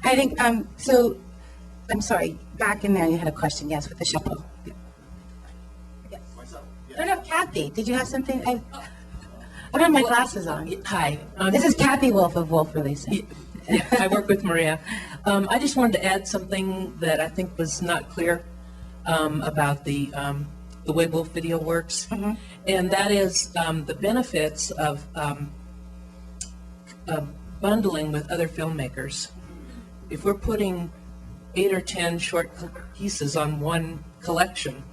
I think, so, I'm sorry, back in there you had a question, yes, with the chapeau. Yes. Myself. No, Kathy, did you have something? I don't have my glasses on. Hi. This is Kathy Wolf of Wolf Releasing. Yeah, I work with Maria. I just wanted to add something that I think was not clear about the way Wolf Video works, and that is the benefits of bundling with other filmmakers. If we're putting 8 or 10 short pieces on one collection,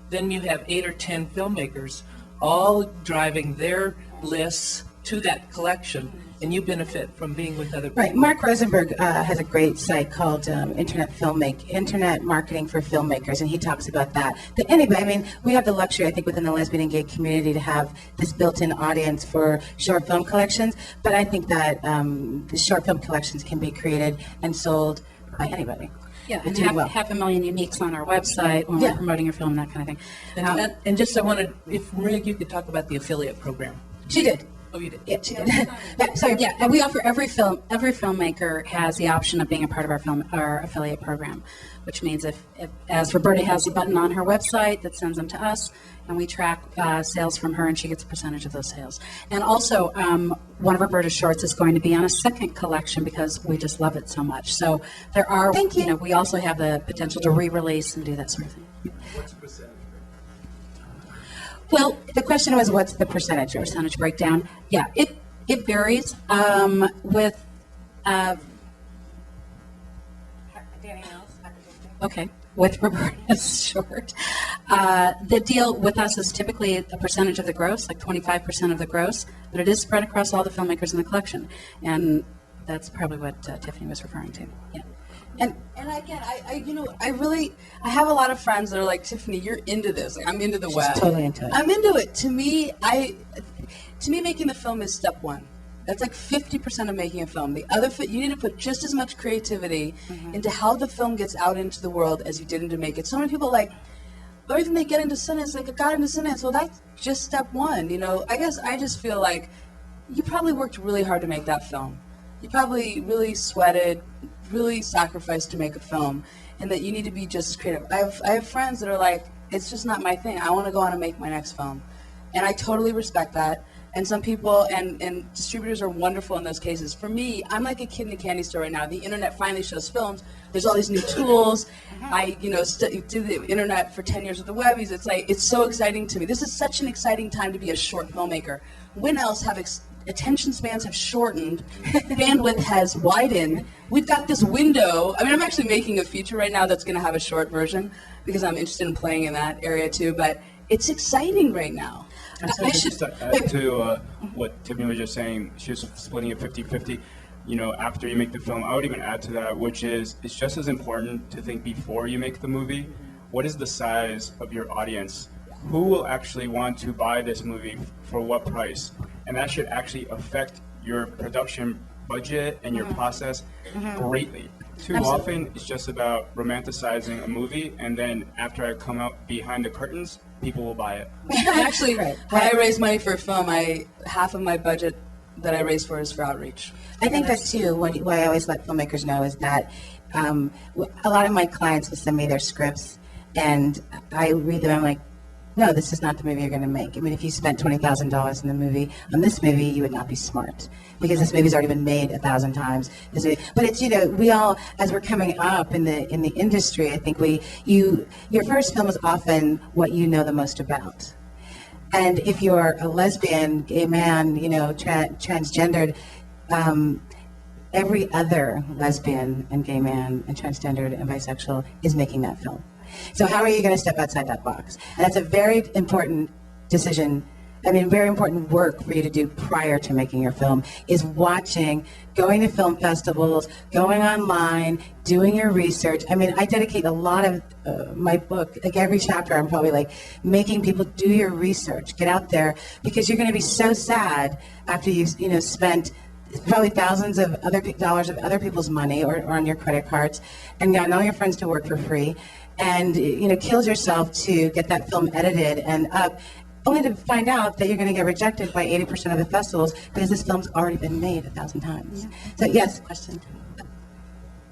then you have 8 or 10 filmmakers all driving their lists to that collection, and you benefit from being with other people. Right. Mark Rosenberg has a great site called Internet Marketing for Filmmakers, and he talks about that. That anybody, I mean, we have the luxury, I think, within the lesbian and gay community to have this built-in audience for short film collections, but I think that the short film collections can be created and sold by anybody. Yeah, and have 500,000 uniques on our website when we're promoting your film, that kind of thing. And just I wanted, if Maria, you could talk about the affiliate program. She did. Oh, you did? Yeah, she did. Yeah, sorry. Yeah, and we offer every filmmaker has the option of being a part of our affiliate program, which means if as Roberta has a button on her website that sends them to us, and we track sales from her, and she gets a percentage of those sales. And also, one of Roberta's shorts is going to be on a second collection because we just love it so much. So there are, Thank you. we also have the potential to re-release and do that sort of thing. What's the percentage? Well, the question was, what's the percentage? Percentage breakdown. Yeah, it varies with. Okay, with Roberta's short, the deal with us is typically a percentage of the gross, like 25% of the gross, but it is spread across all the filmmakers in the collection, and that's probably what Tiffany was referring to. Yeah. And again, I have a lot of friends that are like, Tiffany, you're into this. Like, I'm into the web. totally into it. I'm into it. To me, making the film is step one. That's like 50% of making a film. The other, you need to put just as much creativity into how the film gets out into the world as you did into make it. So many people or even they get into Sundance, like, I got into Sundance. Well, that's just step one. I guess I just feel like you probably worked really hard to make that film. You probably really sweated, really sacrificed to make a film, and that you need to be just as creative. I have friends that are like, it's just not my thing. I want to go on and make my next film. And I totally respect that. And some people and distributors are wonderful in those cases. For me, I'm like a kid in a candy store right now. The internet finally shows films. There's all these new tools. I, did the internet for 10 years with the Webbies. It's like, it's so exciting to me. This is such an exciting time to be a short filmmaker. When else have attention spans have shortened, bandwidth has widened. We've got this window. I mean, I'm actually making a feature right now that's going to have a short version because I'm interested in playing in that area too. But it's exciting right now. I should add to what Tiffany was just saying. She was splitting it 50-50. After you make the film, I would even add to that, which is it's just as important to think before you make the movie. What is the size of your audience? Who will actually want to buy this movie for what price? And that should actually affect your production budget and your process greatly. Too often, it's just about romanticizing a movie, and then after I come out behind the curtains, people will buy it. Actually, when I raise money for a film, half of my budget that I raise for is for outreach. I think that's too, what I always let filmmakers know is that a lot of my clients will send me their scripts, and I read them, I'm like, no, this is not the movie you're going to make. I mean, if you spent $20,000 in the movie, on this movie, you would not be smart because this movie's already been made 1,000 times. But it's, we all, as we're coming up in the industry, I think your first film is often what you know the most about. And if you're a lesbian, gay man, transgendered, every other lesbian and gay man and transgendered and bisexual is making that film. So how are you going to step outside that box? And that's a very important decision. Very important work for you to do prior to making your film is watching, going to film festivals, going online, doing your research. I dedicate a lot of my book, like every chapter, I'm probably like making people do your research, get out there, because you're going to be so sad after you've spent probably thousands of dollars of other people's money or on your credit cards, and gotten all your friends to work for free, and kills yourself to get that film edited and up, only to find out that you're going to get rejected by 80% of the festivals because this film's already been made 1,000 times. So yes, question.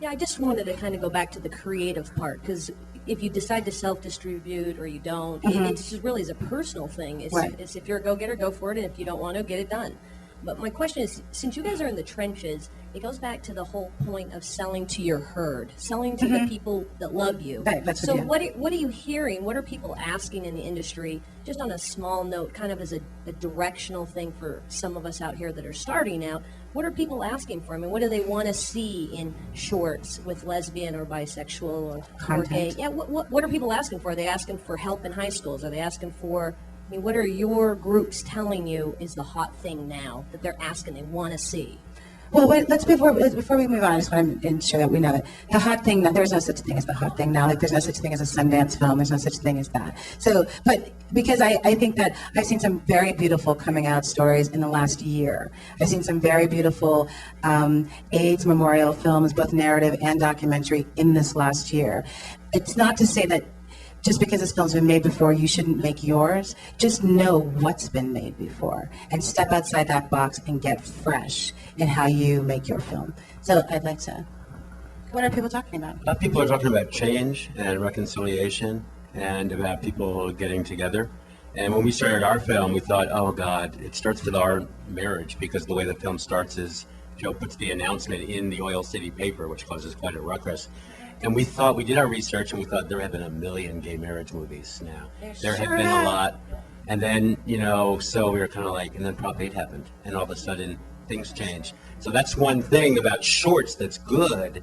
Yeah, I just wanted to kind of go back to the creative part, because if you decide to self-distribute or you don't, it's just really is a personal thing. It's, Right. it's if you're a go-getter, go for it, and if you don't want to, get it done. But my question is, since you guys are in the trenches, it goes back to the whole point of selling to your herd, selling to the people that love you. Right, that's so what what are you hearing? What are people asking in the industry, just on a small note, kind of as a directional thing for some of us out here that are starting out? What are people asking for? I mean, what do they want to see in shorts with lesbian or bisexual or gay? Content. Yeah, what are people asking for? Are they asking for help in high schools? Are they asking for, I mean, what are your groups telling you is the hot thing now that they're asking, they want to see? Well, wait, before we move on, I just want to ensure that we know that the hot thing, there's no such thing as the hot thing now. Like, there's no such thing as a Sundance film. There's no such thing as that. So, but because I think that I've seen some very beautiful coming out stories in the last year. I've seen some very beautiful AIDS memorial films, both narrative and documentary, in this last year. It's not to say that just because this film's been made before, you shouldn't make yours. Just know what's been made before and step outside that box and get fresh in how you make your film. So I'd like to, what are people talking about? A lot of people are talking about change and reconciliation and about people getting together. And when we started our film, we thought, oh God, it starts with our marriage, because the way the film starts is Joe puts the announcement in the Oil City paper, which causes quite a ruckus. And we did our research, and we thought there have been 1 million gay marriage movies now. There have been a lot. And then, so we were kind of like, and then Prop 8 happened, and all of a sudden things changed. So that's one thing about shorts that's good,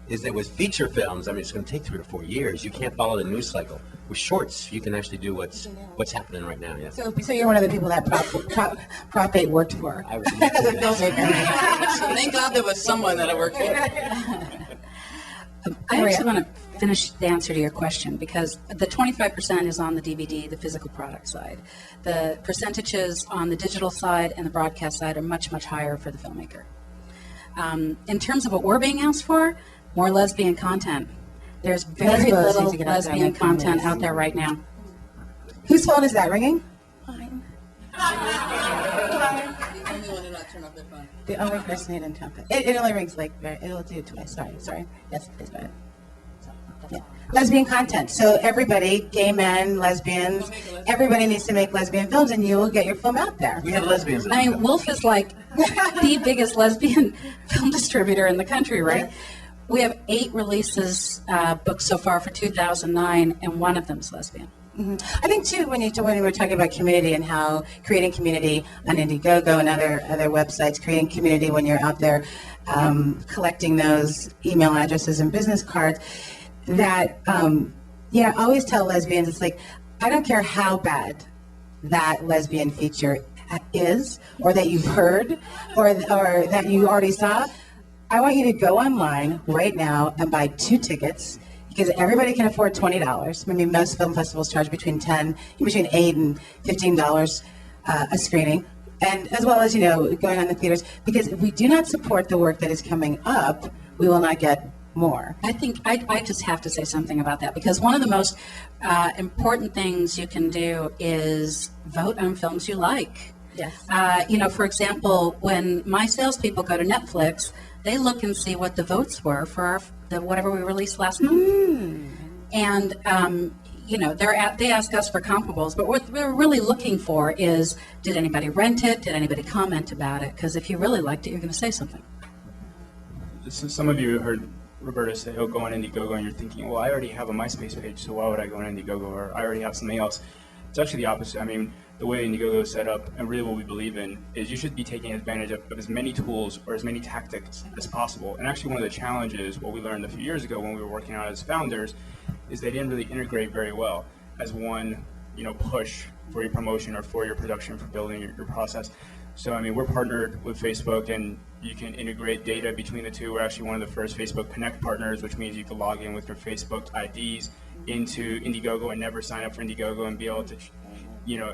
is that with feature films, I mean, it's going to take 3 or 4 years. You can't follow the news cycle. With shorts, you can actually do what's happening right now. Yes. So you're one of the people that Prop 8 worked for. I was As a filmmaker. So thank God there was someone that I worked for. I actually want to finish the answer to your question, because the 25% is on the DVD, the physical product side. The percentages on the digital side and the broadcast side are much, much higher for the filmmaker. In terms of what we're being asked for, more lesbian content. There's very Lesbos little need to get out there and lesbian make them content listen. out there right now. Whose phone is that ringing? Fine. The only one to not turn off their phone. The only person who didn't tap it. It only rings like, it'll do it twice. Sorry. Yes, please go ahead. Yeah. Lesbian content. So everybody, gay men, lesbians, everybody needs to make lesbian films, and you will get your film out there. We have lesbians. I mean, Wolf is like the biggest lesbian film distributor in the country, right? We have 8 releases booked so far for 2009, and one of them is lesbian. I think too, when we were talking about community and how creating community on Indiegogo and other websites, creating community when you're out there collecting those email addresses and business cards, that I always tell lesbians, it's like, I don't care how bad that lesbian feature is, or that you've heard, or that you already saw. I want you to go online right now and buy 2 tickets, because everybody can afford $20. I mean, most film festivals charge between $8 and $15 a screening, and as well as going on the theaters. Because if we do not support the work that is coming up, we will not get more. I think I just have to say something about that, because one of the most important things you can do is vote on films you like. Yes. For example, when my salespeople go to Netflix, they look and see what the votes were for whatever we released last month. And, they ask us for comparables, but what we're really looking for is, did anybody rent it? Did anybody comment about it? Because if you really liked it, you're going to say something. So some of you heard Roberta say, oh, go on Indiegogo, and you're thinking, well, I already have a MySpace page, so why would I go on Indiegogo, or I already have something else. It's actually the opposite. I mean, the way Indiegogo is set up, and really what we believe in, is you should be taking advantage of as many tools or as many tactics as possible. And actually one of the challenges, what we learned a few years ago when we were working out as founders, is they didn't really integrate very well as one push for your promotion or for your production, for building your process. So, I mean, we're partnered with Facebook, and you can integrate data between the two. We're actually one of the first Facebook Connect partners, which means you can log in with your Facebook IDs into Indiegogo and never sign up for Indiegogo and be able to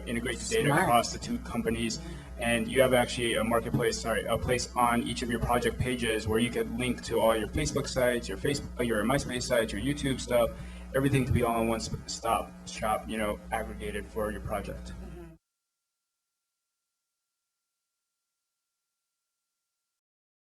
integrate the data across the 2 companies. And you have actually a place on each of your project pages where you can link to all your Facebook sites, your MySpace sites, your YouTube stuff, everything to be all in one stop shop, aggregated for your project.